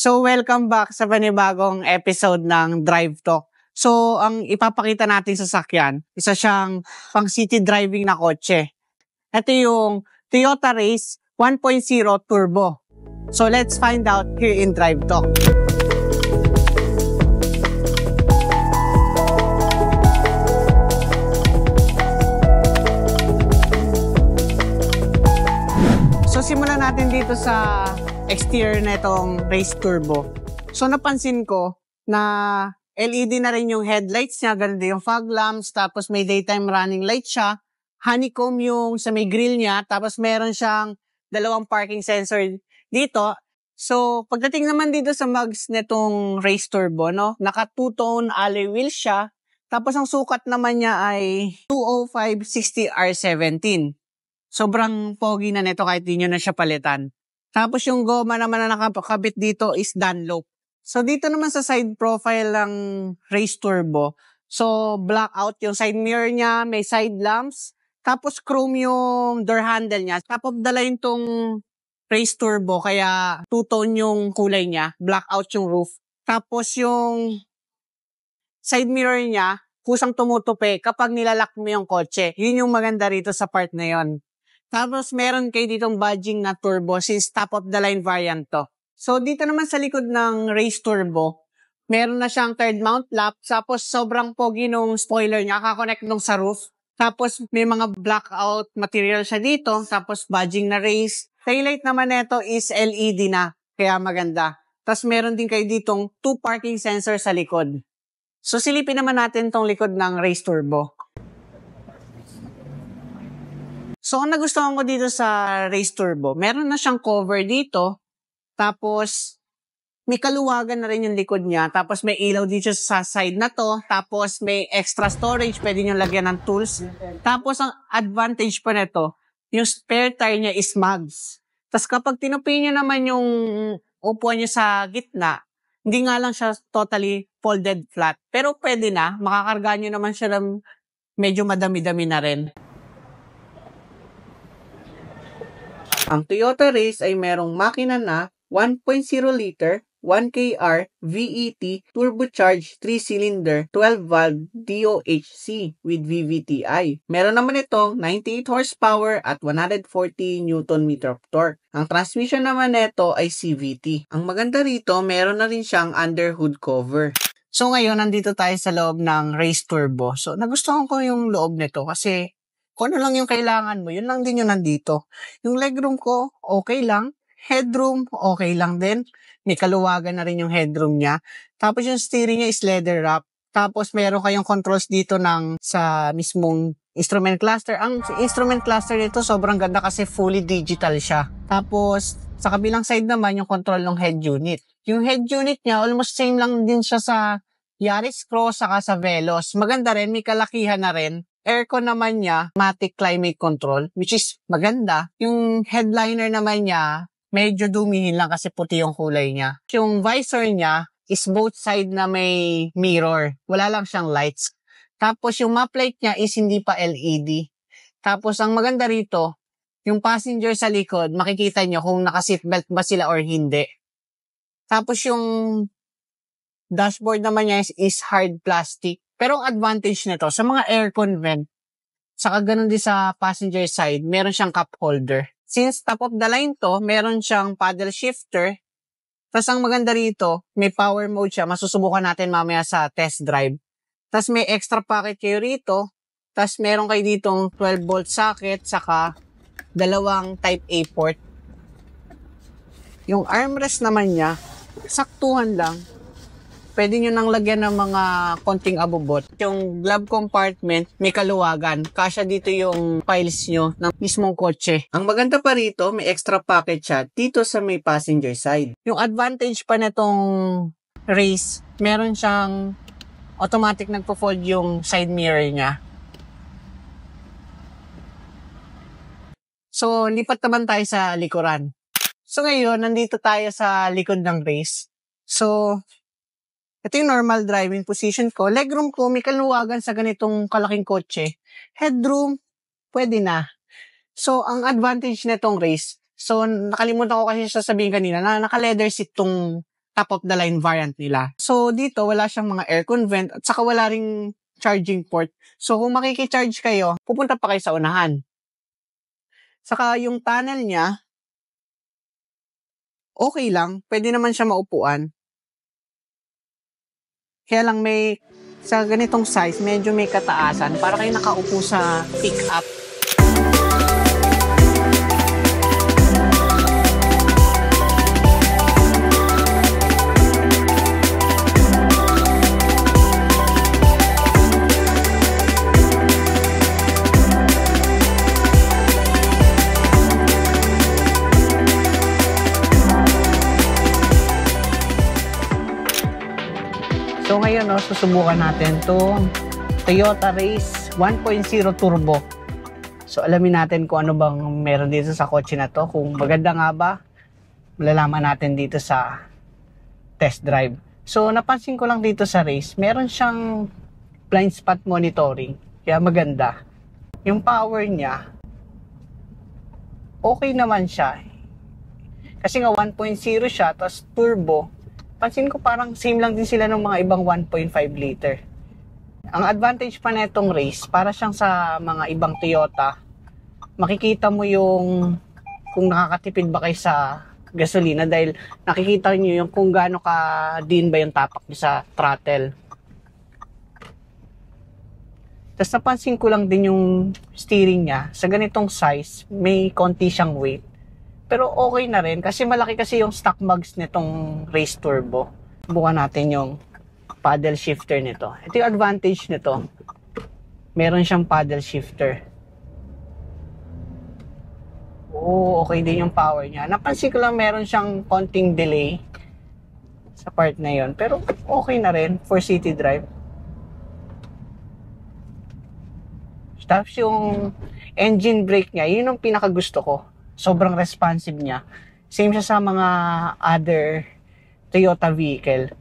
So, welcome back sa panibagong episode ng Drive Talk. So, ang ipapakita natin sa sakyan, isa siyang pang city driving na kotse. Ito yung Toyota Race 1.0 Turbo. So, let's find out here in Drive Talk. So, simulan natin dito sa exterior na itong Race Turbo. So, napansin ko na LED na rin yung headlights niya, ganun din yung fog lamps, tapos may daytime running light siya, honeycomb yung sa may grill niya, tapos meron siyang dalawang parking sensor dito. So, pagdating naman dito sa mugs nitong Race Turbo, no, naka two-tone alloy wheels siya, tapos ang sukat naman niya ay 205/60R17. Sobrang pogi na nito kahit di nyo na siya palitan. Tapos yung goma naman na nakakabit dito is Dunlop. So dito naman sa side profile ng Race Turbo, so black out yung side mirror niya, may side lamps, tapos chrome yung door handle niya. Top of the line tong Race Turbo, kaya two-tone yung kulay niya, black out yung roof. Tapos yung side mirror niya, kusang tumutupi kapag nilalak mo yung kotse. Yun yung maganda rito sa part na yon. Tapos meron kayo ditong badging na turbo since top of the line variant to. So dito naman sa likod ng Race Turbo, meron na siyang third mount lap. Tapos sobrang pogi nung spoiler niya, kakonect nung sa roof. Tapos may mga blackout material siya dito. Tapos badging na Race. Taillight naman nito is LED na, kaya maganda. Tapos meron din kayo ditong 2 parking sensor sa likod. So silipin naman natin tong likod ng Race Turbo. So, ang nagustuhan ko dito sa Race Turbo, meron na siyang cover dito, tapos may kaluwagan na rin yung likod niya, tapos may ilaw dito sa side na to, tapos may extra storage, pwede nyo lagyan ng tools. Tapos, ang advantage pa nito, yung spare tire niya is mags. Tapos, kapag tinupi nyo naman yung upuan nyo sa gitna, hindi nga lang siya totally folded flat. Pero pwede na, makakarga nyo naman siya ng medyo madami-dami na rin. Ang Toyota Race ay merong makina na 1.0 liter, 1KR, VET, turbocharged 3-cylinder, 12-valve DOHC with VVTi. Meron naman itong 98 horsepower at 140 Nm of torque. Ang transmission naman nito ay CVT. Ang maganda rito, meron na rin siyang underhood cover. So ngayon, nandito tayo sa loob ng Race Turbo. So nagustuhan ko yung loob nito kasi kung ano lang yung kailangan mo, yun lang din yung nandito. Yung legroom ko, okay lang. Headroom, okay lang din. May kaluwagan na rin yung headroom niya. Tapos yung steering niya is leather wrap. Tapos meron kayong controls dito sa mismong instrument cluster. Ang instrument cluster nito sobrang ganda kasi fully digital siya. Tapos sa kabilang side naman yung control ng head unit. Yung head unit niya, almost same lang din siya sa Yaris Cross saka sa Veloz. Maganda rin, may kalakihan na rin. Aircon naman niya, automatic climate control, which is maganda. Yung headliner naman niya, medyo dumihin lang kasi puti yung kulay niya. Yung visor niya is both side na may mirror. Wala lang siyang lights. Tapos yung map light niya is hindi pa LED. Tapos ang maganda rito, yung passenger sa likod, makikita nyo kung naka-seatbelt ba sila or hindi. Tapos yung dashboard naman niya is hard plastic. Pero ang advantage nito, sa mga aircon vent, saka ganun din sa passenger side, meron siyang cup holder. Since top of the line to, meron siyang paddle shifter. Tapos ang maganda rito, may power mode siya. Masusubukan natin mamaya sa test drive. Tapos may extra pocket kayo rito. Tapos meron kayo ditong 12-volt socket, saka dalawang type A port. Yung armrest naman niya, saktuhan lang. Pwede nyo nang lagyan ng mga konting abubot. Yung glove compartment, may kaluwagan. Kasya dito yung files nyo ng mismong kotse. Ang maganda pa rito, may extra pocket siya dito sa may passenger side. Yung advantage pa nitong Race, meron siyang automatic nagpo-fold yung side mirror niya. So, lipat naman tayo sa likuran. So, ngayon, nandito tayo sa likod ng Race. So, ito yung normal driving position ko. Legroom ko, may kaluwagan sa ganitong kalaking kotse. Headroom, pwede na. So, ang advantage nitong Race, so nakalimutan ko kasi sasabihin kanina na naka-leather seat tong top of the line variant nila. So dito wala siyang mga aircon vent at saka wala ring charging port. So kung makiki-charge kayo, pupunta pa kayo sa unahan. Saka yung tunnel niya, okay lang. Pwede naman siya maupuan. Kaya lang sa ganitong size, medyo may kataasan para kayo nakaupo sa pick-up. So ngayon, susubukan natin itong Toyota Race 1.0 Turbo. So alamin natin kung ano bang meron dito sa kotse na to. Kung maganda nga ba, malalaman natin dito sa test drive. So napansin ko lang dito sa Race, meron siyang blind spot monitoring. Kaya maganda. Yung power niya, okay naman siya. Kasi nga 1.0 siya, tapos turbo. Pansin ko parang same lang din sila ng mga ibang 1.5 liter. Ang advantage pa netong Race, para siyang sa mga ibang Toyota, makikita mo yung kung nakakatipid ba kayo sa gasolina dahil nakikita niyo yung kung gaano ka din ba yung tapak niyo sa throttle. Tapos napansin ko lang din yung steering niya, sa ganitong size, may konti siyang weight. Pero okay na rin kasi malaki kasi yung stock mags nitong Race Turbo. Bukan natin yung paddle shifter nito. Ito yung advantage nito. Meron siyang paddle shifter. Oo, okay din yung power niya. Napansin ko lang meron siyang konting delay sa part na yon. Pero okay na rin for city drive. Tapos yung engine brake niya, yun yung pinakagusto ko. Sobrang responsive niya. Same siya sa mga other Toyota vehicle.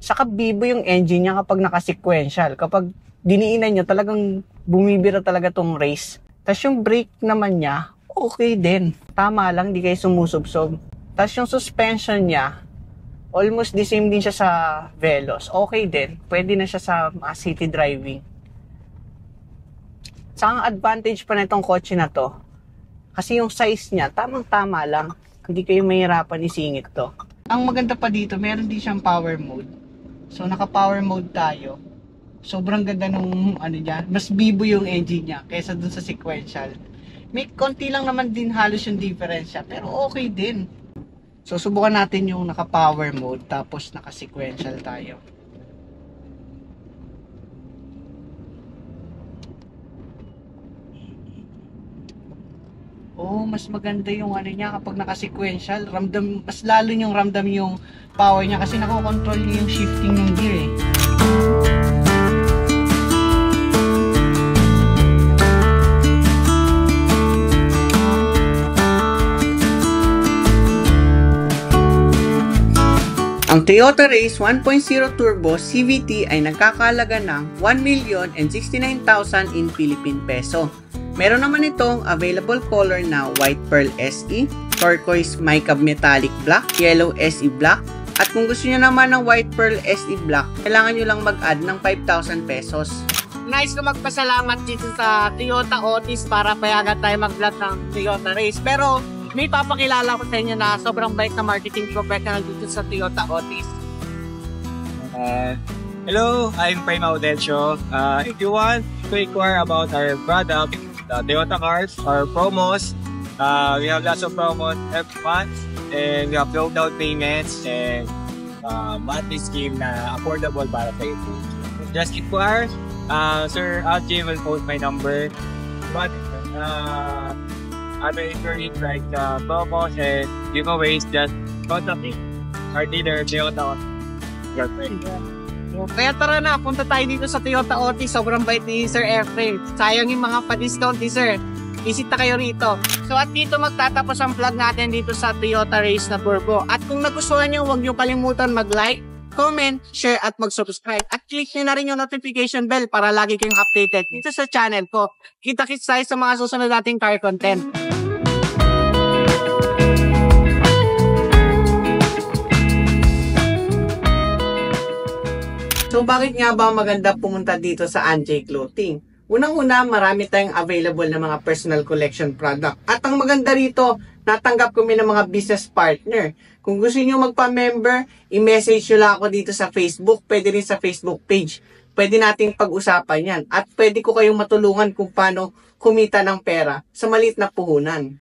Saka bibo yung engine niya kapag naka-sequential. Kapag diniinan nyo, talagang bumibira talaga tong Race. Tapos yung brake naman niya, okay din. Tama lang, di kayo sumusubsob. Tapos yung suspension niya, almost the same din siya sa Veloz. Okay din. Pwede na siya sa city driving. Saka ang advantage pa na itong kotse na to, kasi yung size niya, tamang-tama lang. Hindi kayo mahirapan isingit to. Ang maganda pa dito, meron din siyang power mode. So, naka-power mode tayo. Sobrang ganda nung niya. Mas bibo yung engine niya kaysa dun sa sequential. May konti lang naman din halos yung difference siya, pero okay din. So, subukan natin yung naka-power mode, tapos naka-sequential tayo. Oh, mas maganda yung niya kapag naka-sequential. Mas lalo yung ramdam yung power niya kasi nakokontrol niya yung shifting ng gear eh. Ang Toyota Race 1.0 Turbo CVT ay nagkakahalaga ng 1,069,000 in Philippine peso. Meron naman itong available color na White Pearl SE, Turquoise Mica Metallic Black, Yellow SE Black, at kung gusto niyo naman ng White Pearl SE Black, kailangan nyo lang mag-add ng 5,000 pesos. Nice ko magpasalamat dito sa Toyota Otis para payagan tayo mag-vlog ng Toyota Race. Pero may papakilala ko sa inyo na sobrang bait na marketing professional dito sa Toyota Otis. Hello, I'm Prima Audencio. If you want to inquire about our product, the Toyota cars, our promos, we have lots of promos every month, and we have low down payments and monthly scheme na affordable para sa ito. Just inquire. Sir Algie will post my number. But other inquiries like promos and giveaways, just contact me. Our dealer, Toyota. Kaya tara na, punta tayo dito sa Toyota Otis. Sobrang bait ni Sir Efrain. Sayang yung mga pa-discount ni Sir. Visit na kayo rito. So at dito magtatapos ang vlog natin dito sa Toyota Race na Turbo. At kung nagustuhan nyo, huwag nyo kalimutan mag-like, comment, share at mag-subscribe. At click nyo na rin yung notification bell para lagi kayong updated dito sa channel ko. Kita-kits tayo sa mga susunod nating car content. So bakit nga ba maganda pumunta dito sa Anjay Clothing? Unang-una, marami tayong available na mga personal collection product. At ang maganda rito, natanggap kami ng mga business partner. Kung gusto niyo magpa-member, i-message nyo lang ako dito sa Facebook. Pwede rin sa Facebook page. Pwede nating pag-usapan yan. At pwede ko kayong matulungan kung paano kumita ng pera sa maliit na puhunan.